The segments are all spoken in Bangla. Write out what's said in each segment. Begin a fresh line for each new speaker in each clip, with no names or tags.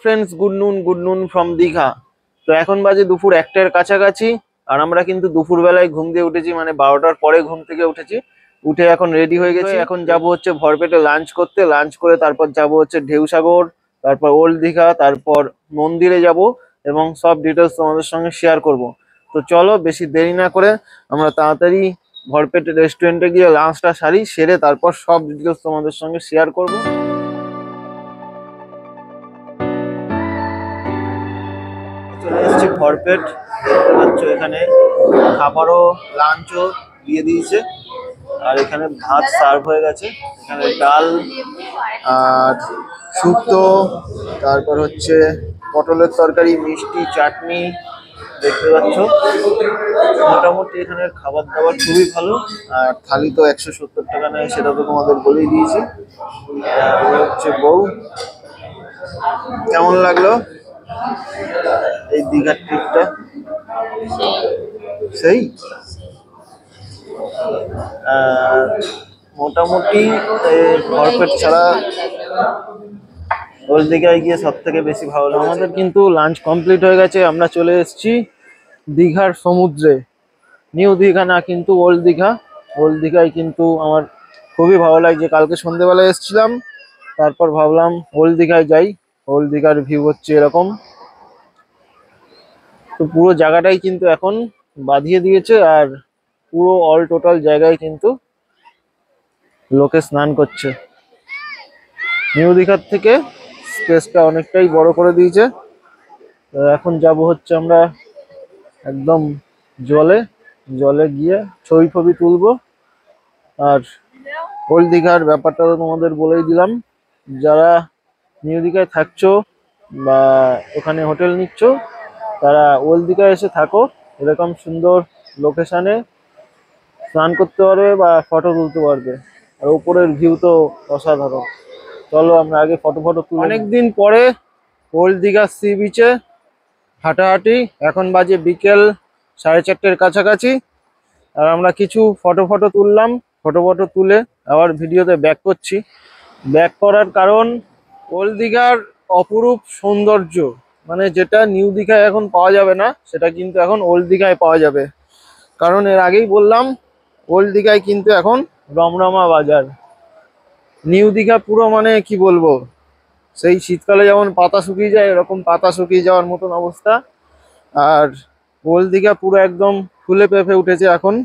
ফ্রেন্ডস, গুড নুন ফ্রম দীঘা। তো এখন বাজে দুপুর 1টার কাছাকাছি। আর আমরা কিন্তু দুপুরবেলায় ঘুম দিয়ে উঠেছি, মানে 12টার পরে ঘুম থেকে উঠেছি। উঠে এখন রেডি হয়ে গেছি। এখন যাব হচ্ছে ভরপেটে লাঞ্চ করতে। লাঞ্চ করে তারপর যাব হচ্ছে ঢেউসাগর, তারপর ওল্ড দীঘা, তারপর মন্দিরে যাব এবং সব ডিটেলস তোমাদের সঙ্গে শেয়ার করব। তো চলো বেশি দেরি না করে আমরা তাড়াতাড়ি ভরপেটে রেস্টুরেন্টে গিয়ে লাঞ্চটা সেরে তারপর সব ডিটেলস তোমাদের সঙ্গে শেয়ার করব। চলে এসেছি ভরপেট, দেখতে পাচ্ছ এখানে খাবারও লাঞ্চও দিয়ে দিয়েছে। আর এখানে ভাত সার্ভ হয়ে গেছে, এখানে ডাল আর শুক্তো, তারপর হচ্ছে পটলের তরকারি, মিষ্টি, চাটনি দেখতে পাচ্ছ। মোটামুটি এখানে খাবার দাবার খুবই ভালো। আর থালি তো 170 টাকা নেয়, সেটা তো তোমাদের বলেই দিয়েছি। হচ্ছে বউ, কেমন লাগলো এই দীঘার ট্রিপটা? সেই মোটামুটি ভরপেট ছাড়া ওল্ড দীঘায় গিয়ে সব থেকে বেশি ভালো লাগে। আমাদের কিন্তু লাঞ্চ কমপ্লিট হয়ে গেছে, আমরা চলে এসেছি দীঘার সমুদ্রে। নিউ দীঘা না, কিন্তু ওল্ড দীঘা। ওল্ড দীঘায় কিন্তু আমার খুবই ভালো লাগছে। কালকে সন্ধ্যেবেলায় এসেছিলাম, তারপর ভাবলাম ওল্ড দীঘায় যাই। ওল্ড দীঘার ভিউ হচ্ছে এরকম। তো পুরো জায়গাটাই কিন্তু এখন বাঁধিয়ে দিয়েছে, আর পুরো অল টোটাল জায়গায় কিন্তু লোকে স্নান করছে। নিউ দীঘার থেকে স্পেসটা অনেকটাই বড় করে দিয়েছে। তো এখন যাব হচ্ছে আমরা একদম জলে জলে গিয়ে ছবি ফবি তুলবো। আর ওল্ড দীঘার ব্যাপারটা তো তোমাদের বলেই দিলাম। যারা নিউ দীঘায় থাকছো বা ওখানে হোটেল নিচ্ছ, তারা ওল্ড দীঘায় এসে থাকো। এরকম সুন্দর লোকেশনে স্নান করতে পারবে বা ফটো তুলতে পারবে। আর উপরের ভিউ তো অসাধারণ। চলো আমরা আগে ফটো তুলি। অনেকদিন পরে ওল্ড দীঘা সি বিচে হাঁটাহাঁটি। এখন বাজে বিকেল 4:30 কাছাকাছি। আর আমরা কিছু ফটো তুললাম। ফটো তুলে আবার ভিডিওতে ব্যাক করছি। ব্যাক করার কারণ ওল্ড দীঘার অপরূপ সৌন্দর্য, মানে যেটা নিউ দীঘায় এখন পাওয়া যাবে না, সেটা কিন্তু এখন ওল্ড দীঘায় পাওয়া যাবে। কারণ এর আগেই বললাম, ওল্ড দীঘায় কিন্তু এখন রমরমা বাজার। নিউ দীঘা পুরো মানে কি বলবো, সেই শীতকালে যেমন পাতা শুকিয়ে যায়, এরকম পাতা শুকিয়ে যাওয়ার মতন অবস্থা। আর ওল্ড দীঘা পুরো একদম ফুলে ফেঁপে উঠেছে এখন।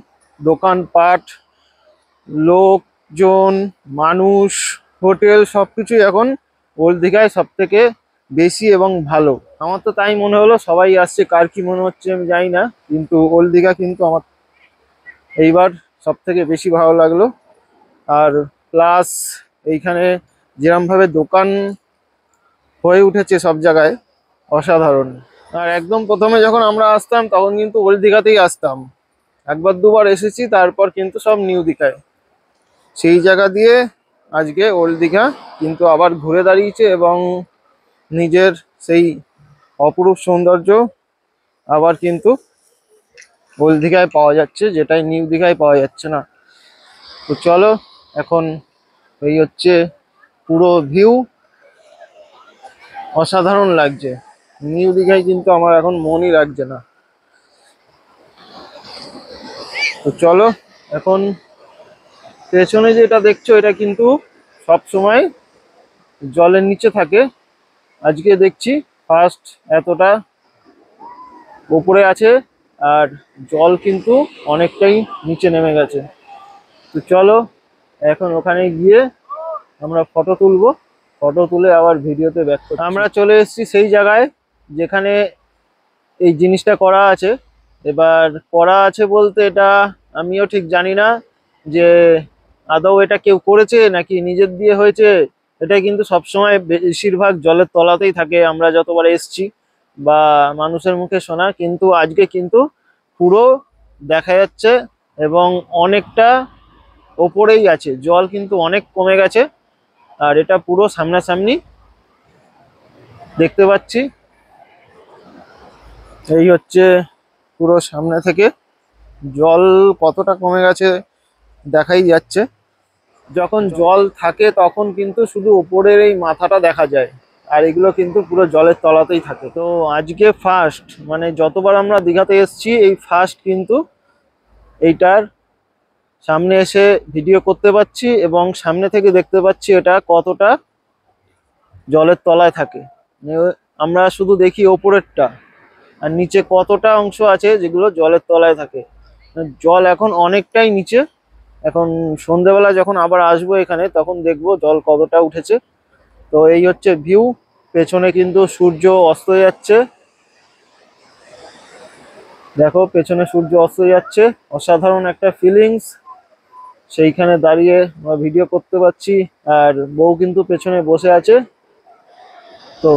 দোকানপাট, লোকজন, মানুষ, হোটেল সবকিছুই এখন ওল্ড দীঘায় সব থেকে বেশি এবং ভালো। আমার তো তাই মনে হলো, সবাই আসছে, কার কি মনে হচ্ছে আমি জানি না, কিন্তু ওল্ড দীঘা কিন্তু আমার এইবার সব থেকে বেশি ভালো লাগলো। আর প্লাস এইখানে যেরমভাবে দোকান হয়ে উঠেছে সব জায়গায়, অসাধারণ। আর একদম প্রথমে যখন আমরা আসতাম তখন কিন্তু ওল্ড দীঘাতেই আসতাম। একবার দুবার এসেছি, তারপর কিন্তু সব নিউ দীঘায়। সেই জায়গা দিয়ে আজকে ওল্ড দীঘা কিন্তু আবার ঘুরে দাঁড়িয়েছে এবং নিজের সেই অপরূপ সৌন্দর্য আবার কিন্তু ওল্ড দীঘায় পাওয়া যাচ্ছে, যেটাই নিউ দীঘায় পাওয়া যাচ্ছে না। তো চলো এখন এই হচ্ছে পুরো ভিউ, অসাধারণ লাগছে। নিউ দীঘায় কিন্তু আমার এখন মনই লাগছে না। তো চলো এখন পেছনে যেটা দেখছো, এটা কিন্তু সব সময় জলের নিচে থাকে। আজকে দেখছি ফার্স্ট এতটা উপরে আছে, আর জল কিন্তু অনেকটাই নিচে নেমে গেছে। তো চলো এখন ওখানে গিয়ে আমরা ফটো তুলবো। ফটো তুলে আবার ভিডিওতে ব্যাক করব। আমরা চলে এসেছি সেই জায়গায় যেখানে এই জিনিসটা করা আছে। এবার করা আছে বলতে এটা আমিও ঠিক জানি না যে আদৌ এটা কেউ করেছে নাকি নিজের দিয়ে হয়েছে। এটা কিন্তু সবসময় বেশিরভাগ জলের তলাতেই থাকে, আমরা যতবার এসছি বা মানুষের মুখে শোনা। কিন্তু আজকে কিন্তু পুরো দেখা যাচ্ছে এবং অনেকটা ওপরেই আছে, জল কিন্তু অনেক কমে গেছে। আর এটা পুরো সামনাসামনি দেখতে পাচ্ছি। এই হচ্ছে পুরো সামনে থেকে জল কতটা কমে গেছে দেখাই যাচ্ছে। যখন জল থাকে তখন কিন্তু শুধু উপরের এই মাথাটা দেখা যায়, আর এগুলো কিন্তু পুরো জলের তলাতেই থাকে। তো আজকে ফার্স্ট, মানে যতবার আমরা দীঘাতে এসেছি এই ফার্স্ট কিন্তু এইটার সামনে এসে ভিডিও করতে পারছি এবং সামনে থেকে দেখতে পাচ্ছি এটা কতটা জলের তলায় থাকে। আমরা শুধু দেখি ওপরেরটা, আর নিচে কতটা অংশ আছে যেগুলো জলের তলায় থাকে। জল এখন অনেকটাই নিচে। এখন সন্ধেবেলা যখন আবার আসবো এখানে তখন দেখবো জল কতটা উঠেছে। তো এই হচ্ছে ভিউ। পেছনে কিন্তু সূর্য অস্ত যাচ্ছে, দেখো পেছনে সূর্য অস্ত যাচ্ছে। অসাধারণ একটা ফিলিংস, সেইখানে দাঁড়িয়ে আমরা ভিডিও করতে পারছি। আর বউ কিন্তু পেছনে বসে আছে। তো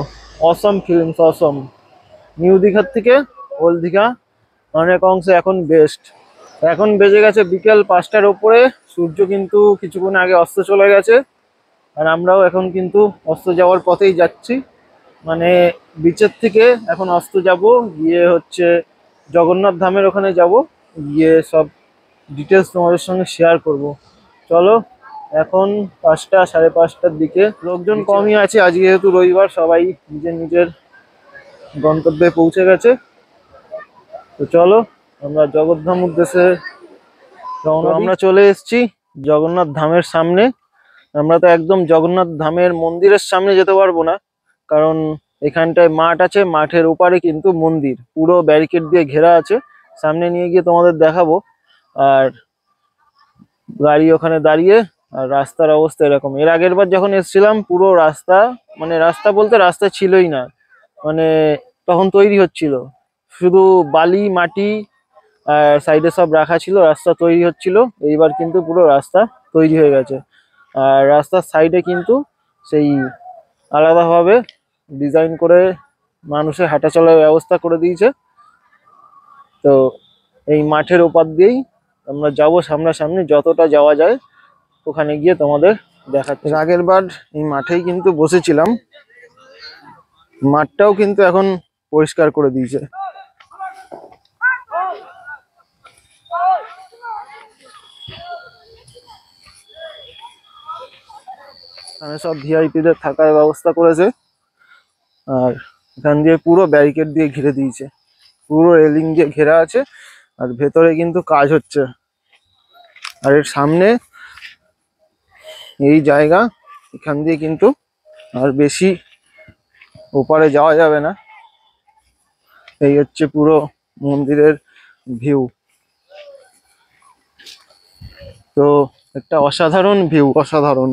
অসম ফিলিংস, অসম। নিউ দীঘার থেকে ওল্ড দীঘা অনেক অংশে এখন বেস্ট। এখন বেজে গেছে বিকেল 5টার উপরে, সূর্য কিন্তু কিছুক্ষণ আগে অস্ত চলে গেছে। আর আমরাও এখন কিন্তু অস্ত যাওয়ার পথেই যাচ্ছি, মানে বিচের থেকে এখন অস্ত যাব, গিয়ে হচ্ছে জগন্নাথ ধামের ওখানে যাব, গিয়ে সব ডিটেলস তোমাদের সঙ্গে শেয়ার করব। চলো, এখন 5টা, সাড়ে 5টার দিকে, লোকজন কমই আছে আজকে যেহেতু রবিবার, সবাই নিজের নিজের গন্তব্যে পৌঁছে গেছে। তো চলো আমরা জগন্নাথ উদ্দেশ্যে রওনা। আমরা চলে এসেছি জগন্নাথ ধামের সামনে। আমরা তো একদম জগন্নাথ ধামের মন্দিরের সামনে যেতে পারবো না, কারণ এখানটায় মাঠ আছে, মাঠের ওপারে কিন্তু মন্দির পুরো ব্যারিকেড দিয়ে ঘেরা আছে। সামনে নিয়ে গিয়ে তোমাদের দেখাবো। আর গাড়ি ওখানে দাঁড়িয়ে, আর রাস্তার অবস্থা এরকম। এর আগের বার যখন এসেছিলাম পুরো রাস্তা, মানে রাস্তা বলতে রাস্তা ছিলই না, মানে তখন তৈরি হচ্ছিল, শুধু বালি মাটি আর সাইডে সব রাখা ছিল, রাস্তা তৈরি হচ্ছিল। এইবার কিন্তু পুরো রাস্তা তৈরি হয়ে গেছে। আর রাস্তার সাইডে কিন্তু সেই আলাদাভাবে ডিজাইন করে মানুষের হাঁটা চলার ব্যবস্থা করে দিয়েছে। তো এই মাঠের ওপার দিয়েই আমরা যাব সামনাসামনি, যতটা যাওয়া যায় ওখানে গিয়ে তোমাদের দেখাচ্ছি। আগের বার এই মাঠেই কিন্তু বসেছিলাম, মাঠটাও কিন্তু এখন পরিষ্কার করে দিয়েছে। এখানে সব ভিআইপিদের থাকার ব্যবস্থা করেছে, আর এখান দিয়ে পুরো ব্যারিকেড দিয়ে ঘিরে দিয়েছে, পুরো রেলিং দিয়ে ঘেরা আছে। আর ভেতরে কিন্তু কাজ হচ্ছে। আর এর সামনে এই জায়গা, এখান দিয়ে কিন্তু আর বেশি ওপারে যাওয়া যাবে না। এই হচ্ছে পুরো মন্দিরের ভিউ। তো একটা অসাধারণ ভিউ, অসাধারণ।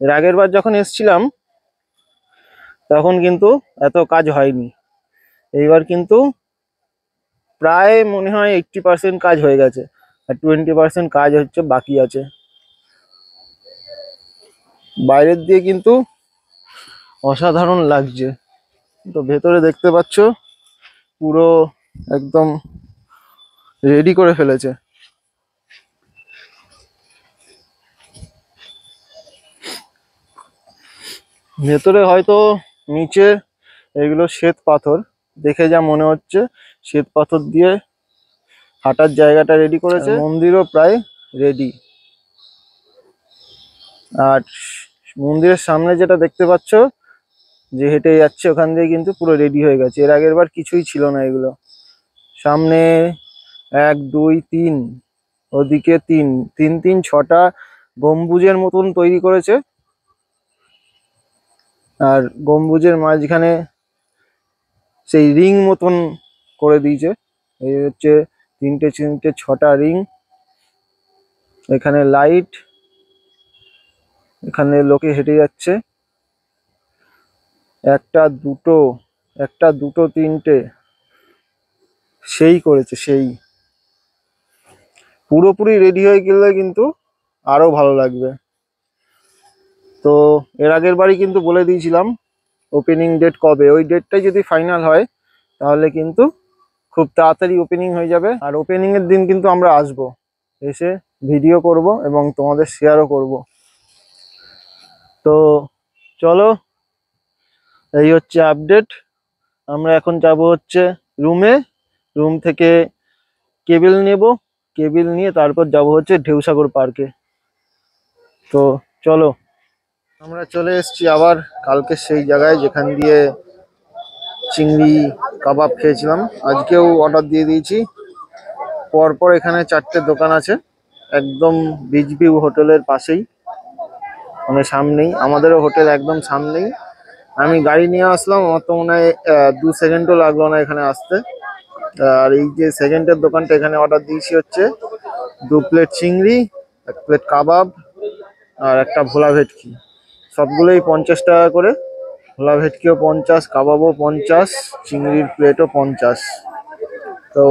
এর আগের বার যখন এসছিলাম তখন কিন্তু এত কাজ হয়নি। এইবার কিন্তু প্রায় মনে হয় 80% কাজ হয়ে গেছে, আর 20% কাজ হচ্ছে বাকি আছে। বাইরের দিয়ে কিন্তু অসাধারণ লাগছে। তো ভেতরে দেখতে পাচ্ছ পুরো একদম রেডি করে ফেলেছে। ভেতরে হয়তো নিচে এগুলো শ্বেত পাথর, দেখে যা মনে হচ্ছে শ্বেত পাথর দিয়ে হাঁটার জায়গাটা রেডি করেছে। মন্দিরও প্রায় রেডি। আর মন্দিরের সামনে যেটা দেখতে পাচ্ছ, যে হেঁটে যাচ্ছে ওখান দিয়ে কিন্তু পুরো রেডি হয়ে গেছে। এর আগের বার কিছুই ছিল না এগুলো। সামনে 1 2 3, ওদিকে 3 3 3 6টা গম্বুজের মতন তৈরি করেছে। আর গম্বুজের মাঝখানে সেই রিং মতন করে দিয়েছে। এই হচ্ছে 3টে 3টে 6টা রিং। এখানে লাইট, এখানে লোকে হেঁটে যাচ্ছে। একটা দুটো 3টে, সেই করেছে সেই। পুরোপুরি রেডি হয়ে গেলে কিন্তু আরো ভালো লাগবে। তো এর আগের বারই কিন্তু বলে দিয়েছিলাম ওপেনিং ডেট কবে, ওই ডেটটাই যদি ফাইনাল হয় তাহলে কিন্তু খুব তাড়াতাড়ি ওপেনিং হয়ে যাবে। আর ওপেনিং এর দিন কিন্তু আমরা আসবো, এসে ভিডিও করব এবং তোমাদের শেয়ারও করব। তো চলো, এই হচ্ছে আপডেট। আমরা এখন যাব হচ্ছে রুমে, রুম থেকে কেবিল নেব, কেবিল নিয়ে তারপর যাব হচ্ছে ঢেউসাগর পার্কে। তো চলো। আমরা চলে এসেছি আবার কালকে সেই জায়গায় যেখান দিয়ে চিংড়ি কাবাব খেয়েছিলাম। আজকেও অর্ডার দিয়ে দিয়েছি। পরপর এখানে 4টে দোকান আছে, একদম বিচ ভিউ হোটেলের পাশেই, মানে সামনেই। আমাদেরও হোটেল একদম সামনেই। আমি গাড়ি নিয়ে আসলাম, আমার তো মনে হয় 2 সেকেন্ডও লাগলো না এখানে আসতে। আর এই যে সেকেন্ডের দোকানটা, এখানে অর্ডার দিয়েছি হচ্ছে 2 প্লেট চিংড়ি, 1 প্লেট কাবাব আর একটা ভোলা ভেটকি। সবগুলোই 50 টাকা করে। ভোলা ভেটকিও 50, কাবাবও 50, চিংড়ির প্লেটও 50। তো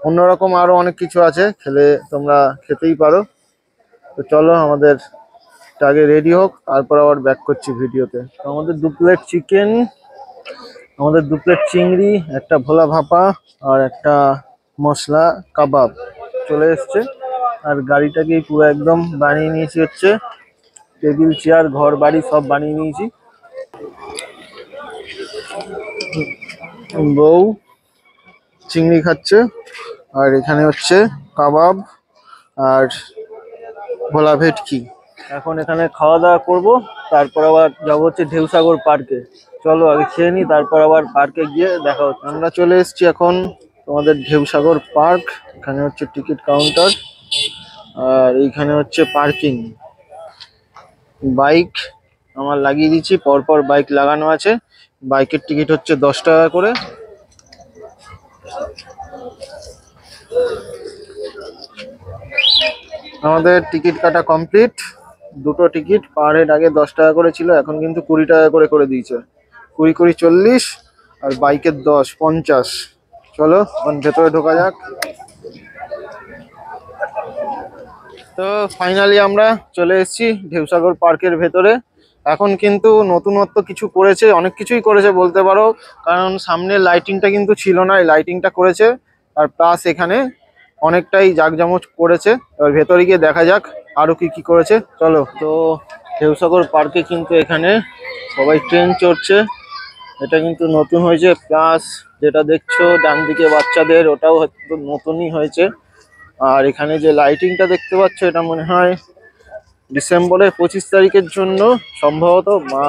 অন্যরকম আরো অনেক কিছু আছে, খেলে তোমরা খেতেই পারো। তো চলো আমাদের আগে রেডি হোক, তারপর আবার ব্যাক করছি ভিডিওতে। তো আমাদের 2 প্লেট চিকেন, আমাদের 2 প্লেট চিংড়ি, একটা ভোলা ভাপা আর একটা মশলা কাবাব চলে এসছে। আর গাড়িটাকেই পুরো একদম বানিয়ে নিয়েছি হচ্ছে, টেবিল চেয়ার ঘর বাড়ি সব বানিয়ে নিয়েছি। বউ চিংড়ি খাচ্ছে, আর এখানে হচ্ছে কাবাব আর ভোলা ভেটকি। এখন এখানে খাওয়া দাওয়া করবো, তারপর আবার যাবো হচ্ছে ঢেউসাগর পার্কে। চলো আগে খেয়ে নিই, তারপর আবার পার্কে গিয়ে দেখা হচ্ছে। আমরা চলে এসেছি এখন তোমাদের ঢেউসাগর পার্ক। এখানে হচ্ছে টিকিট কাউন্টার, আর এইখানে হচ্ছে পার্কিং। বাইক আমার লাগিয়ে দিচ্ছি, পরপর বাইক লাগানো আছে। বাইকের টিকিট হচ্ছে 10 টাকা করে। আমাদের টিকিট কাটা কমপ্লিট। দুটো টিকিট পার হেড আগে 10 টাকা করে ছিল, এখন কিন্তু 20 টাকা করে করে দিয়েছে। 20 20 40, আর বাইকের 10 50। চলো এখন ভেতরে ঢোকা যাক। তো ফাইনালি আমরা চলে এসেছি ঢেউসাগর পার্কের ভেতরে। এখন কিন্তু নতুনত্ব কিছু করেছে, অনেক কিছুই করেছে বলতে পারো, কারণ সামনে লাইটিংটা কিন্তু ছিল না, এই লাইটিংটা করেছে। আর প্লাস এখানে অনেকটাই জাঁকজমক করেছে। এবার ভেতরে গিয়ে দেখা যাক আরো কি কি করেছে, চলো। তো ঢেউসাগর পার্কে কিন্তু এখানে সবাই ট্রেন চড়ছে, এটা কিন্তু নতুন হয়েছে। প্লাস যেটা দেখছো ডান দিকে বাচ্চাদের, ওটাও হয়তো নতুনই হয়েছে। আর এখানে যে লাইটিংটা দেখতে পাচ্ছ, এটা মনে হয় ডিসেম্বরের 25 তারিখের জন্য সম্ভবত, বা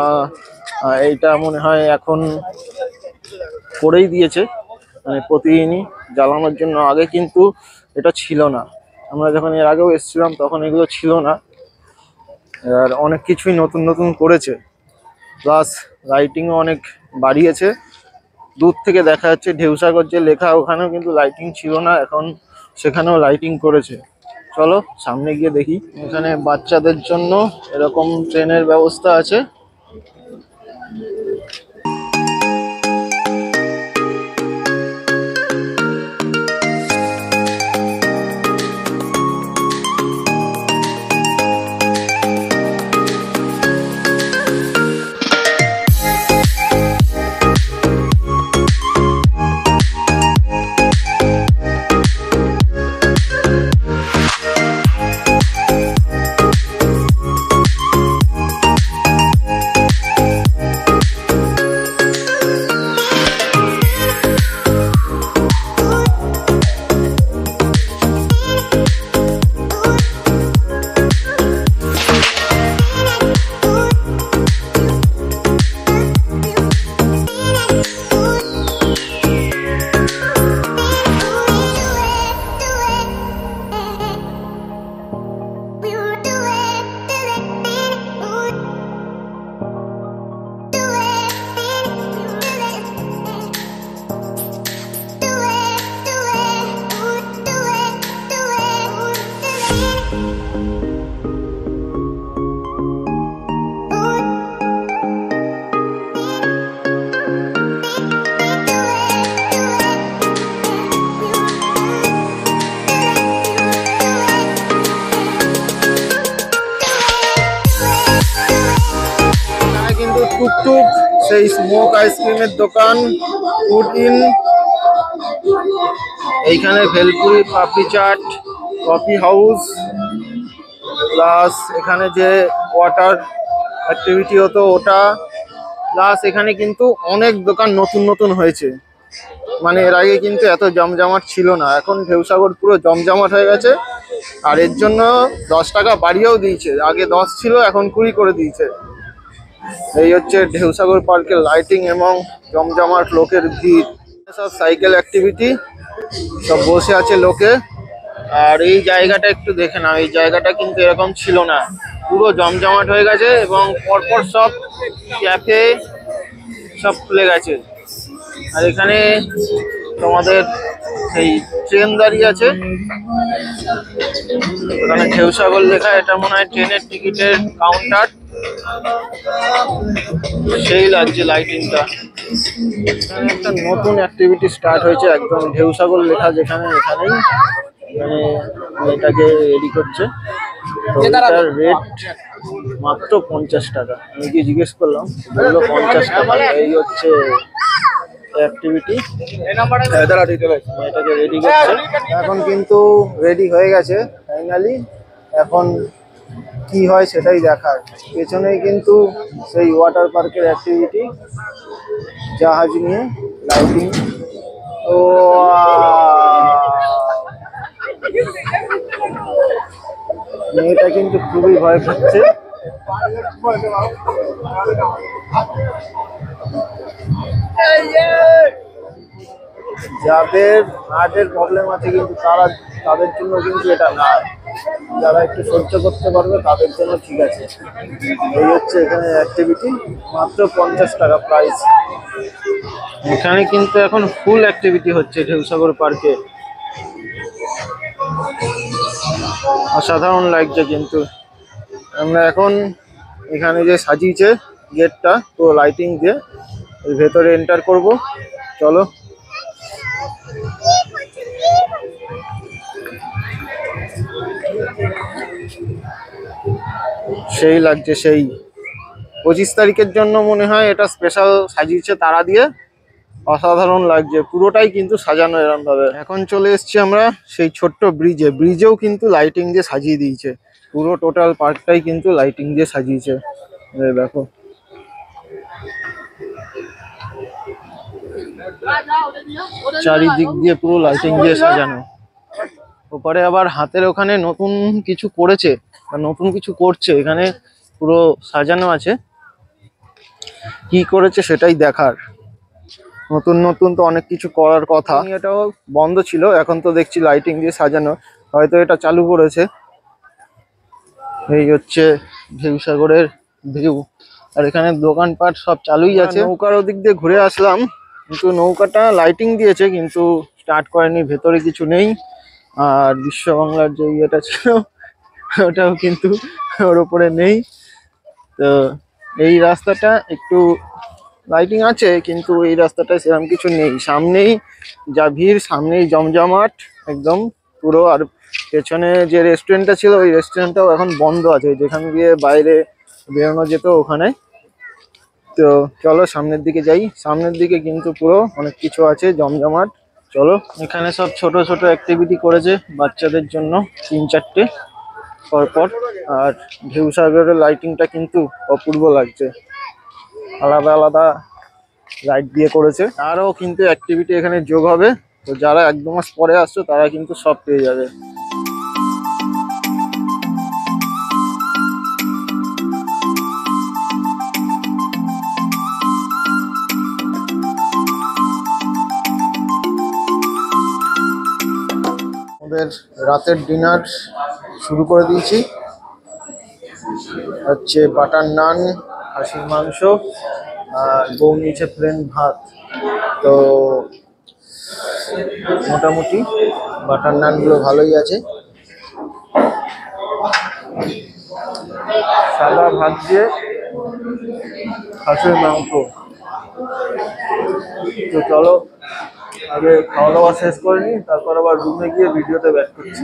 এইটা মনে হয় এখন করেই দিয়েছে, মানে প্রতিদিনই জ্বালানোর জন্য। আগে কিন্তু এটা ছিল না, আমরা যখন এর আগেও এসেছিলাম তখন এগুলো ছিল না। আর অনেক কিছুই নতুন নতুন করেছে, প্লাস লাইটিংও অনেক বাড়িয়েছে। দূর থেকে দেখা যাচ্ছে ঢেউসাগর যে লেখা, ওখানেও কিন্তু লাইটিং ছিল না, এখন সেখানেও লাইটিং করেছে। চলো সামনে গিয়ে দেখি। এখানে বাচ্চাদের জন্য এরকম ট্রেনের ব্যবস্থা আছে। টুকটুক সেই স্মোক আইসক্রিমের দোকান, ফুড ইন। এইখানে ভেলপুরি, পাপড়ি চাট, কফি হাউস, প্লাস এখানে যে ওয়াটার অ্যাক্টিভিটি হতো ওটা। প্লাস এখানে কিন্তু অনেক দোকান নতুন নতুন হয়েছে, মানে এর আগে কিন্তু এত জমজমাট ছিল না, এখন ঢেউসাগর পুরো জমজমাট হয়ে গেছে। আর এর জন্য 10 টাকা বাড়িয়েও দিয়েছে, আগে 10 ছিল এখন 20 করে দিয়েছে। এই হচ্ছে ঢেউসাগর পার্কের লাইটিং এবং জমজমাট লোকের ভিড়। সব সাইকেল অ্যাক্টিভিটি, সব বসে আছে লোকে। আর এই জায়গাটা একটু দেখে নাও, এই জায়গাটা কিন্তু এরকম ছিল না, পুরো জমজমাট হয়ে গেছে এবং পরপর সব ক্যাফে সব খুলে গেছে। আর এখানে তোমাদের সেই ট্রেন দাঁড়িয়ে আছে, এখানে ঢেউসাগর লেখা, এটা মনে হয় ট্রেনের টিকিটের কাউন্টার। সেই লাগছে লাইটিংটা। এখানে একটা নতুন অ্যাক্টিভিটি স্টার্ট হয়েছে, একদম ঢেউসাগর লেখা যেখানে, এখানেই মানে এটাকে রেডি করছে। তো এটার রেট মাত্র 50 টাকা। আমি কি জিজ্ঞেস করলাম, বললো 50 টাকা। এই হচ্ছে অ্যাক্টিভিটি, এটাকে রেডি করছে। এখন কিন্তু রেডি হয়ে গেছে ফাইনালি, এখন কি হয় সেটাই দেখার। পেছনেই কিন্তু সেই ওয়াটার পার্কের অ্যাক্টিভিটি, জাহাজ নিয়ে লাইটিং। ও মেয়েটা কিন্তু খুবই ভয় পাচ্ছে। যাদের হার্টের প্রবলেম আছে কিন্তু তাদের জন্য কিন্তু এটা না, যারা একটু সহ্য করতে পারবে তাদের জন্য ঠিক আছে। এই হচ্ছে এখানে অ্যাক্টিভিটি, মাত্র 50 টাকা প্রাইস। এখানে কিন্তু এখন ফুল অ্যাক্টিভিটি হচ্ছে ঢেউসাগর পার্কে, অসাধারণ লাগছে। কিন্তু আমরা এখন এখানে যে সাজিয়েছে গেটটা পুরো লাইটিং দিয়ে, এর ভেতরে এন্টার করব, চলো। সেই লাগছে, সেই 25 তারিখের জন্য মনে হয় এটা স্পেশাল সাজিয়েছে তারা দিয়ে, অসাধারণ লাগছে। পুরোটাই কিন্তু সাজানো এরকম ভাবে। এখন চলে এসেছি আমরা সেই ছোট্ট ব্রিজে, ব্রিজেও কিন্তু লাইটিং দিয়ে সাজিয়ে দিয়েছে, পুরো টোটাল পার্কটাই কিন্তু লাইটিং দিয়ে সাজিয়েছে। দেখো চারিদিক দিয়ে পুরো লাইটিং দিয়ে সাজানো। ওপারে আবার হাতের ওখানে নতুন কিছু করেছে, নতুন কিছু করছে, এখানে পুরো সাজানো আছে। কি করেছে সেটাই দেখার। নতুন নতুন তো অনেক কিছু করার কথা। এটাও বন্ধ ছিল, এখন তো দেখছি লাইটিং দিয়ে সাজানো, হয়তো এটা চালু করেছে। এই হচ্ছে ঢেউসাগরের ভিউ। আর এখানে দোকানপাট সব চালুই আছে। নৌকার ওদিক দিয়ে ঘুরে আসলাম, কিন্তু নৌকাটা লাইটিং দিয়েছে কিন্তু স্টার্ট করেনি, ভেতরে কিছু নেই। আর বিশ্ব বাংলার যে ইয়েটা ছিল ওটাও কিন্তু ওর উপরে নেই। তো এই রাস্তাটা একটু লাইটিং আছে কিন্তু এই রাস্তাটায় সেরকম কিছু নেই। সামনেই যা ভিড়, সামনেই জমজমাট একদম পুরো। আর পেছনে যে রেস্টুরেন্টটা ছিল ওই রেস্টুরেন্টটাও এখন বন্ধ আছে, যেখান দিয়ে বাইরে বেরোনো যেত ওখানে। তো চলো সামনের দিকে যাই, সামনের দিকে কিন্তু পুরো অনেক কিছু আছে জমজমাট। চলো, এখানে সব ছোট ছোট অ্যাক্টিভিটি করেছে বাচ্চাদের জন্য, 3-4টে পরপর। আর ঢেউসাগরের লাইটিংটা কিন্তু অপূর্ব লাগছে, আলাদা আলাদা লাইট দিয়ে করেছে। আরও কিন্তু অ্যাক্টিভিটি এখানে যোগ হবে, তো যারা 1-2 মাস পরে আসছো তারা কিন্তু সব পেয়ে যাবে। আমাদের রাতের ডিনার শুরু করে দিয়েছি, হচ্ছে বাটার নান, খাসির মাংস, আর বউ নিয়েছে প্লেন ভাত। তো মোটামুটি বাটার নানগুলো ভালোই আছে। সাদা ভাত দিয়ে খাসির মাংস। তো চলো আগে খাওয়া দাওয়া শেষ করে নিই, তারপর আবার রুমে গিয়ে ভিডিওতে ব্যাক করছি।